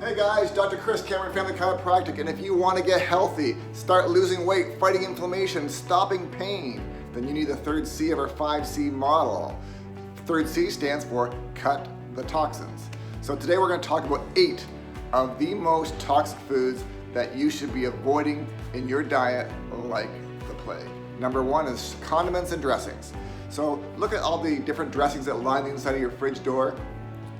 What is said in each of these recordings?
Hey guys, Dr. Chris Cameron, family chiropractic, and if you want to get healthy, start losing weight, fighting inflammation, stopping pain, then you need the third C of our 5C model. Third C stands for cut the toxins. So today we're going to talk about 8 of the most toxic foods that you should be avoiding in your diet like the plague. Number 1 is condiments and dressings. So look at all the different dressings that line the inside of your fridge door.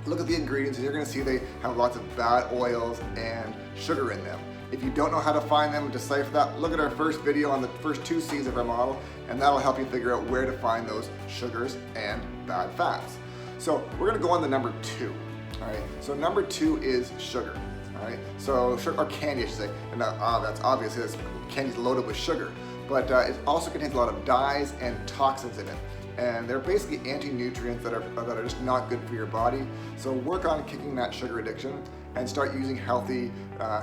Look at the ingredients and you're going to see they have lots of bad oils and sugar in them. If you don't know how to find them and decipher that, look at our first video on the first 2 C's of our model, and that'll help you figure out where to find those sugars and bad fats. So we're going to go on to number 2. All right. So number 2 is sugar. All right. So sugar, or candy, I should say. And that's obvious. Candy's loaded with sugar, but it also contains a lot of dyes and toxins in it. And they're basically anti-nutrients that are just not good for your body. So work on kicking that sugar addiction and start using healthy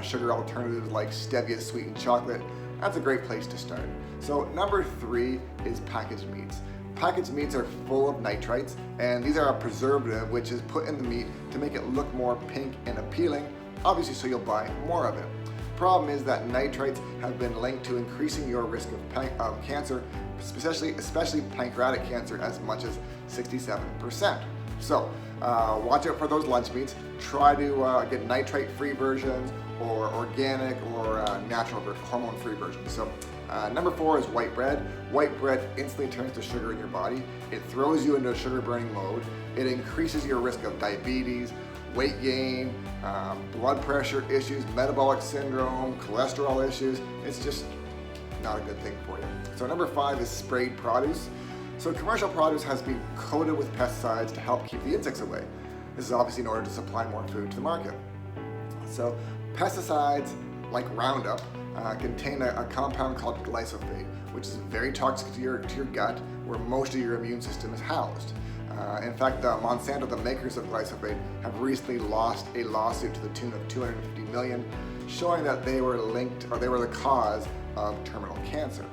sugar alternatives like stevia-sweetened chocolate. That's a great place to start. So number 3 is packaged meats. Packaged meats are full of nitrites, and these are a preservative which is put in the meat to make it look more pink and appealing, obviously so you'll buy more of it. Problem is that nitrites have been linked to increasing your risk of cancer, especially pancreatic cancer, as much as 67%. So watch out for those lunch meats. Try to get nitrite-free versions or organic or natural hormone-free versions. So number 4 is white bread. White bread instantly turns to sugar in your body. It throws you into a sugar burning mode. It increases your risk of diabetes, weight gain, blood pressure issues, metabolic syndrome, cholesterol issues. It's just not a good thing for you. So number 5 is sprayed produce. So commercial produce has been coated with pesticides to help keep the insects away. This is obviously in order to supply more food to the market. So pesticides like Roundup contain a compound called glyphosate, which is very toxic to your gut, where most of your immune system is housed. In fact, Monsanto, the makers of glyphosate, have recently lost a lawsuit to the tune of $250 million, showing that they were linked, or they were the cause of terminal cancer.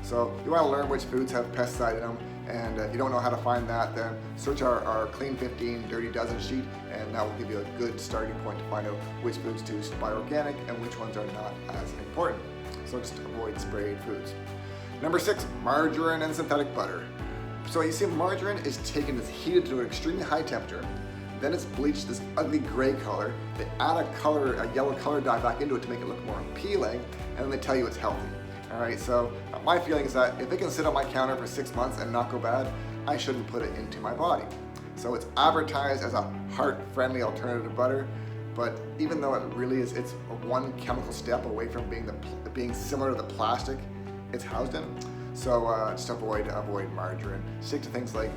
So you want to learn which foods have pesticide in them, and if you don't know how to find that, then search our Clean 15 Dirty Dozen sheet, and that will give you a good starting point to find out which foods to buy organic and which ones are not as important. So just avoid sprayed foods. Number 6, margarine and synthetic butter. So you see, margarine is taken, it's heated to an extremely high temperature, then it's bleached this ugly gray color. They add a yellow color dye back into it to make it look more appealing, and then they tell you it's healthy. All right, so my feeling is that if it can sit on my counter for 6 months and not go bad, I shouldn't put it into my body. So it's advertised as a heart-friendly alternative to butter, but even though it really is, it's one chemical step away from being similar to the plastic it's housed in. So just avoid margarine. Stick to things like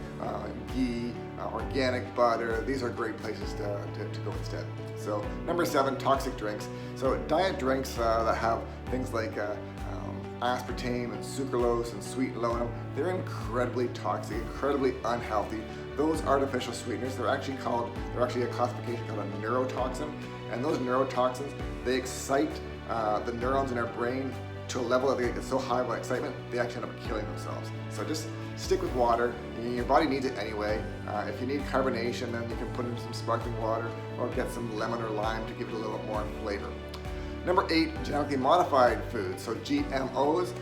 ghee, organic butter. These are great places to go instead. So number 7, toxic drinks. So diet drinks that have things like aspartame and sucralose and sweet and low in them, they're incredibly toxic, incredibly unhealthy. Those artificial sweeteners, they're actually a classification called a neurotoxin, and those neurotoxins, they excite the neurons in our brain to a level that they get so high by excitement, they actually end up killing themselves. So just stick with water. Your body needs it anyway. If you need carbonation, then you can put in some sparkling water or get some lemon or lime to give it a little more flavor. Number 8, genetically modified foods. So GMOs.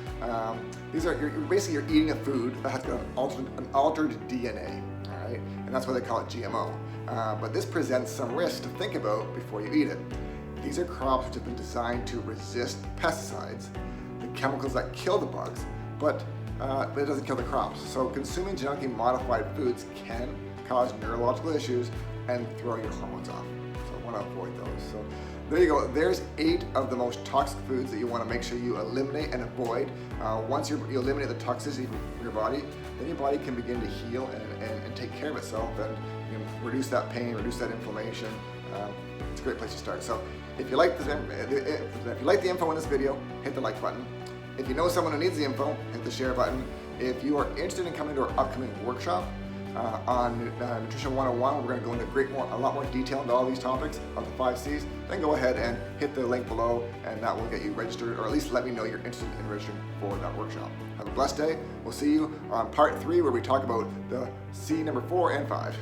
These are you're eating a food that has got an altered DNA. All right, and that's why they call it GMO. But this presents some risks to think about before you eat it. These are crops which have been designed to resist pesticides, the chemicals that kill the bugs, but it doesn't kill the crops. So consuming genetically modified foods can cause neurological issues and throw your hormones off. So I want to avoid those. So there you go. There's 8 of the most toxic foods that you want to make sure you eliminate and avoid. Once you eliminate the toxicity from your body, then your body can begin to heal and take care of itself, and you can reduce that pain, reduce that inflammation. It's a great place to start. So if you like the info in this video, hit the like button. If you know someone who needs the info, hit the share button. If you are interested in coming to our upcoming workshop on Nutrition 101, we're going to go into a lot more detail into all these topics of the 5 C's, then go ahead and hit the link below, and that will get you registered, or at least let me know you're interested in registering for that workshop. Have a blessed day. We'll see you on part 3, where we talk about the C number 4 and 5.